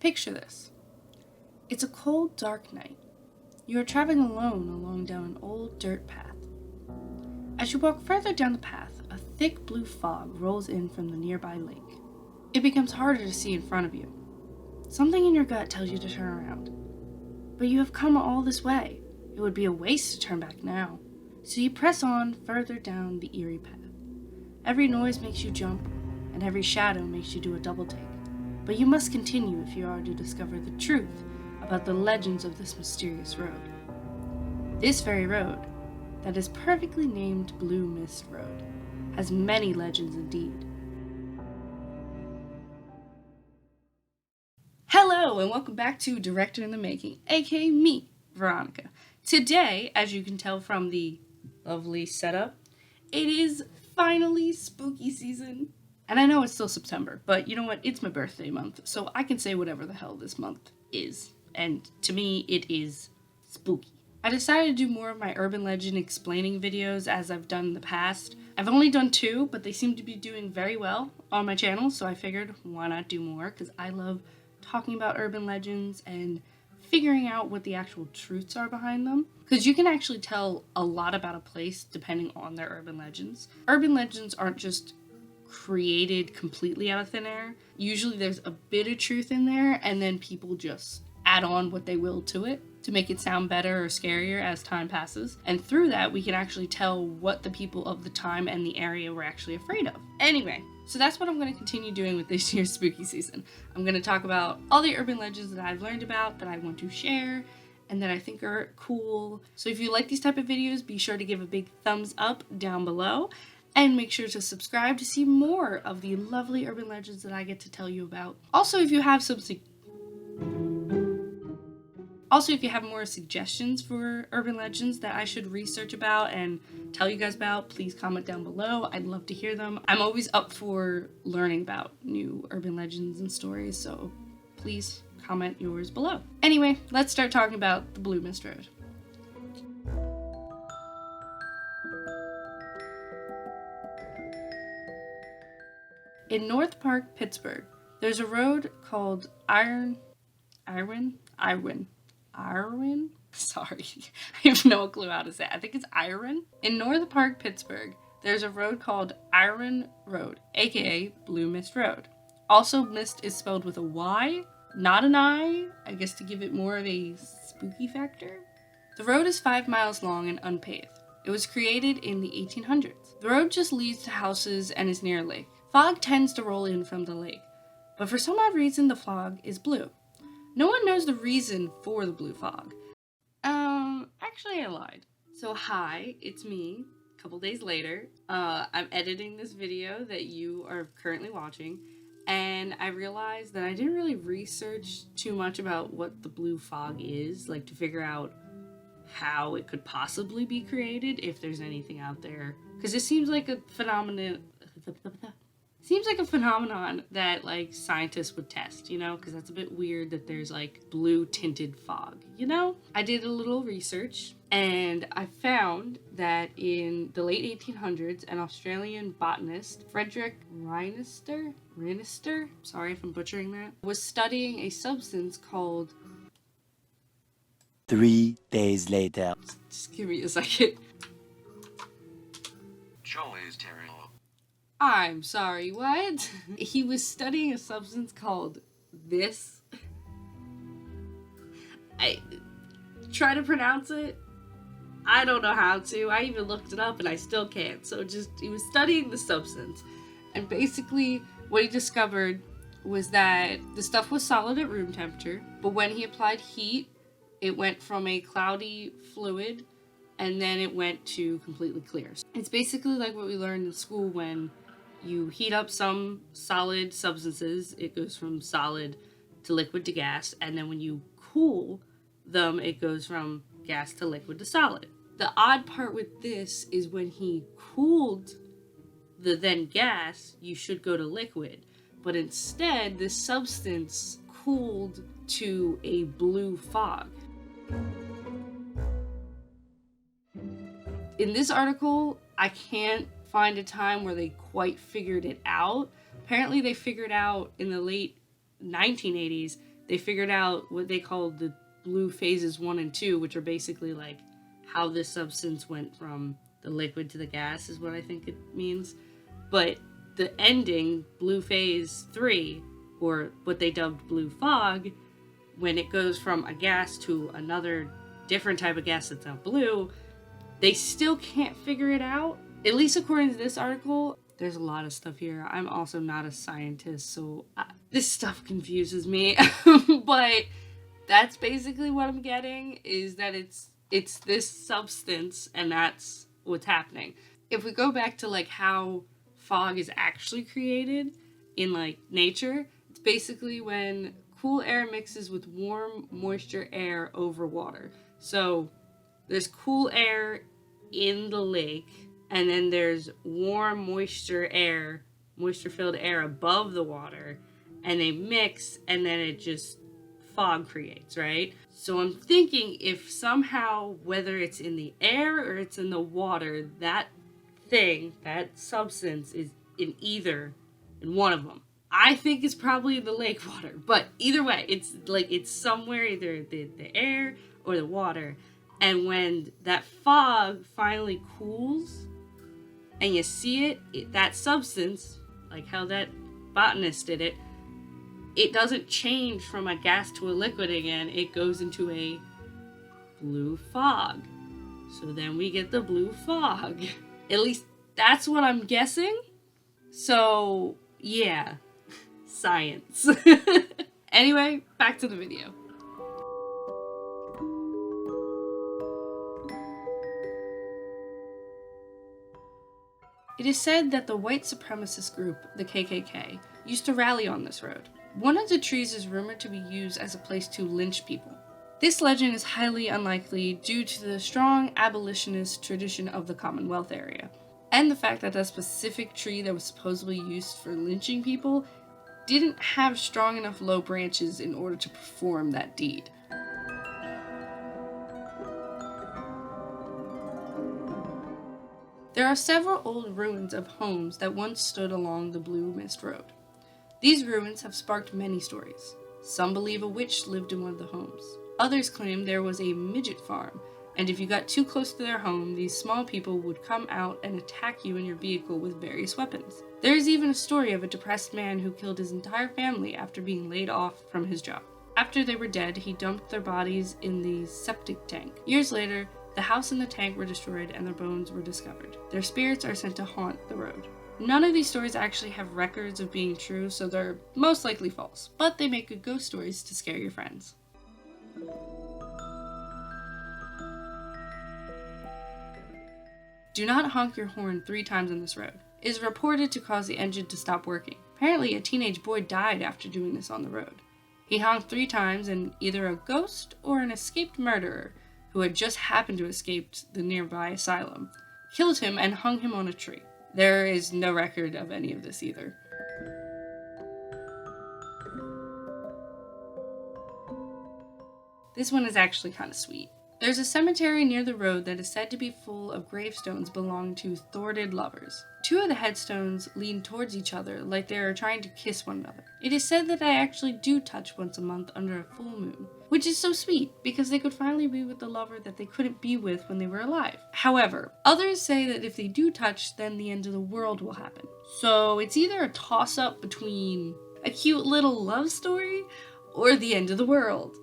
Picture this. It's a cold, dark night. You are traveling alone along down an old dirt path. As you walk further down the path, a thick blue fog rolls in from the nearby lake. It becomes harder to see in front of you. Something in your gut tells you to turn around. But you have come all this way. It would be a waste to turn back now. So you press on further down the eerie path. Every noise makes you jump, and every shadow makes you do a double take. But you must continue if you are to discover the truth about the legends of this mysterious road. This very road, that is perfectly named Blue Myst Road, has many legends indeed. Hello, and welcome back to Director in the Making, aka me, Veronica. Today, as you can tell from the lovely setup, it is finally spooky season. And I know it's still September, but you know what? It's my birthday month, so I can say whatever the hell this month is. And to me, it is spooky. I decided to do more of my urban legend explaining videos as I've done in the past. I've only done 2, but they seem to be doing very well on my channel, so I figured why not do more, because I love talking about urban legends and figuring out what the actual truths are behind them. Because you can actually tell a lot about a place depending on their urban legends. Urban legends aren't just created completely out of thin air. Usually there's a bit of truth in there, and then people just add on what they will to it to make it sound better or scarier as time passes. And through that, we can actually tell what the people of the time and the area were actually afraid of. Anyway, so that's what I'm going to continue doing with this year's spooky season. I'm going to talk about all the urban legends that I've learned about, that I want to share, and that I think are cool. So if you like these type of videos, be sure to give a big thumbs up down below, and make sure to subscribe to see more of the lovely urban legends that I get to tell you about. Also, if you have more suggestions for urban legends that I should research about and tell you guys about, please comment down below. I'd love to hear them. I'm always up for learning about new urban legends and stories, so please comment yours below. Anyway, let's start talking about the Blue Myst Road. In North Park, Pittsburgh, there's a road called Irwin? Sorry, I have no clue how to say it. I think it's Irwin. In North Park, Pittsburgh, there's a road called Irwin Road, aka Blue Myst Road. Also, Myst is spelled with a Y, not an I guess to give it more of a spooky factor. The road is 5 miles long and unpaved. It was created in the 1800s. The road just leads to houses and is near a lake. Fog tends to roll in from the lake, but for some odd reason the fog is blue. No one knows the reason for the blue fog. Actually I lied. So hi, it's me, a couple days later. I'm editing this video that you are currently watching, and I realized that I didn't really research too much about what the blue fog is, like to figure out how it could possibly be created, if there's anything out there. Because it seems like a phenomenon that like scientists would test, you know, because that's a bit weird that there's like blue tinted fog, you know? I did a little research and I found that in the late 1800s, an Australian botanist, Frederick Rhinister, sorry if I'm butchering that, was studying a substance called... 3 days later. Just give me a second. Jolly's tearing off. I'm sorry, what? He was studying a substance called this. I try to pronounce it. I don't know how to. I even looked it up and I still can't. So he was studying the substance. And basically what he discovered was that the stuff was solid at room temperature, but when he applied heat, it went from a cloudy fluid and then it went to completely clear. It's basically like what we learned in school when you heat up some solid substances, it goes from solid to liquid to gas, and then when you cool them, it goes from gas to liquid to solid. The odd part with this is when he cooled the then gas, you should go to liquid, but instead this substance cooled to a blue fog. In this article, I can't find a time where they quite figured it out. Apparently they figured out in the late 1980s they figured out what they called the blue phases 1 and 2, which are basically like how this substance went from the liquid to the gas is what I think it means. But the ending, blue phase 3, or what they dubbed blue fog, when it goes from a gas to another different type of gas that's not blue, they still can't figure it out. At least according to this article. There's a lot of stuff here. I'm also not a scientist, so this stuff confuses me. But that's basically what I'm getting, is that it's this substance, and that's what's happening. If we go back to like how fog is actually created in like nature, it's basically when cool air mixes with warm moisture air over water. So there's cool air in the lake, and then there's warm moisture-filled air above the water, and they mix, and then it just fog creates, right? So I'm thinking if somehow, whether it's in the air or it's in the water, that substance is in one of them. I think it's probably the lake water, but either way, it's somewhere, either the air or the water. And when that fog finally cools and you see it, that substance, like how that botanist did it, it doesn't change from a gas to a liquid again. It goes into a blue fog. So then we get the blue fog. At least that's what I'm guessing. So, yeah. Science. Anyway, back to the video. It is said that the white supremacist group, the KKK, used to rally on this road. One of the trees is rumored to be used as a place to lynch people. This legend is highly unlikely due to the strong abolitionist tradition of the Commonwealth area, and the fact that that specific tree that was supposedly used for lynching people didn't have strong enough low branches in order to perform that deed. There are several old ruins of homes that once stood along the Blue Mist Road. These ruins have sparked many stories. Some believe a witch lived in one of the homes. Others claim there was a midget farm, and if you got too close to their home, these small people would come out and attack you in your vehicle with various weapons. There is even a story of a depressed man who killed his entire family after being laid off from his job. After they were dead, he dumped their bodies in the septic tank. Years later, the house and the tank were destroyed and their bones were discovered. Their spirits are sent to haunt the road. None of these stories actually have records of being true, so they're most likely false, but they make good ghost stories to scare your friends. Do not honk your horn 3 times on this road. It is reported to cause the engine to stop working. Apparently, a teenage boy died after doing this on the road. He honked 3 times, and either a ghost or an escaped murderer, who had just happened to escape the nearby asylum, killed him and hung him on a tree. There is no record of any of this either. This one is actually kind of sweet. There's a cemetery near the road that is said to be full of gravestones belonging to thwarted lovers. 2 of the headstones lean towards each other like they are trying to kiss one another. It is said that they actually do touch once a month under a full moon, which is so sweet because they could finally be with the lover that they couldn't be with when they were alive. However, others say that if they do touch, then the end of the world will happen. So it's either a toss-up between a cute little love story or the end of the world.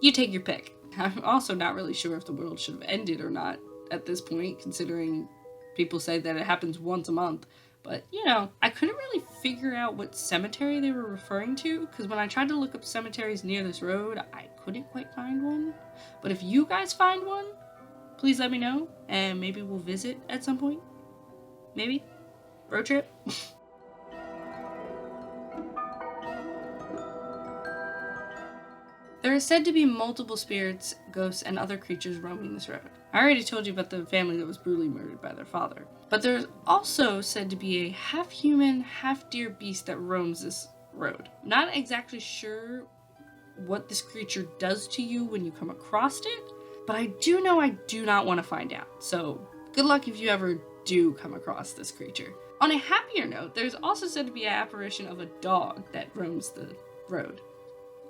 You take your pick. I'm also not really sure if the world should have ended or not at this point, considering people say that it happens once a month. But, I couldn't really figure out what cemetery they were referring to, because when I tried to look up cemeteries near this road, I couldn't quite find one. But if you guys find one, please let me know, and maybe we'll visit at some point. Maybe. Road trip. There is said to be multiple spirits, ghosts, and other creatures roaming this road. I already told you about the family that was brutally murdered by their father. But there's also said to be a half-human, half-deer beast that roams this road. Not exactly sure what this creature does to you when you come across it, but I do know I do not want to find out. So, good luck if you ever do come across this creature. On a happier note, there's also said to be an apparition of a dog that roams the road.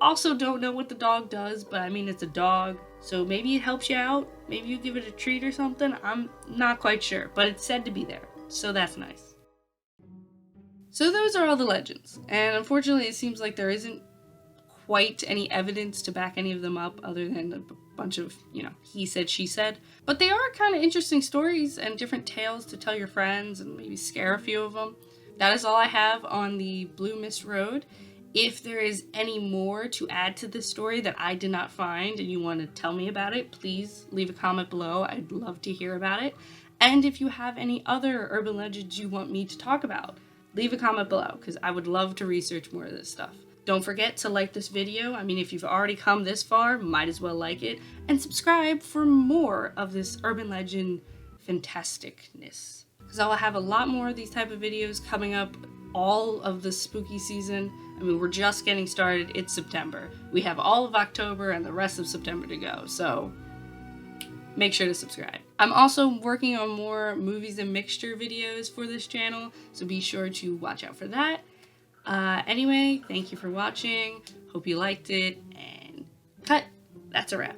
Also don't know what the dog does, but I mean, it's a dog, so maybe it helps you out. Maybe you give it a treat or something. I'm not quite sure, but it's said to be there, so that's nice. So those are all the legends, and unfortunately it seems like there isn't quite any evidence to back any of them up other than a bunch of, he said, she said. But they are kind of interesting stories and different tales to tell your friends and maybe scare a few of them. That is all I have on the Blue Mist Road. If there is any more to add to this story that I did not find and you want to tell me about it, please leave a comment below. I'd love to hear about it. And if you have any other urban legends you want me to talk about, leave a comment below because I would love to research more of this stuff. Don't forget to like this video. I mean, if you've already come this far, might as well like it. And subscribe for more of this urban legend fantasticness. Because I'll have a lot more of these type of videos coming up all of the spooky season. I mean, we're just getting started. It's September. We have all of October and the rest of September to go. So make sure to subscribe. I'm also working on more movies and mixture videos for this channel. So be sure to watch out for that. Anyway, thank you for watching. Hope you liked it, and cut. That's a wrap.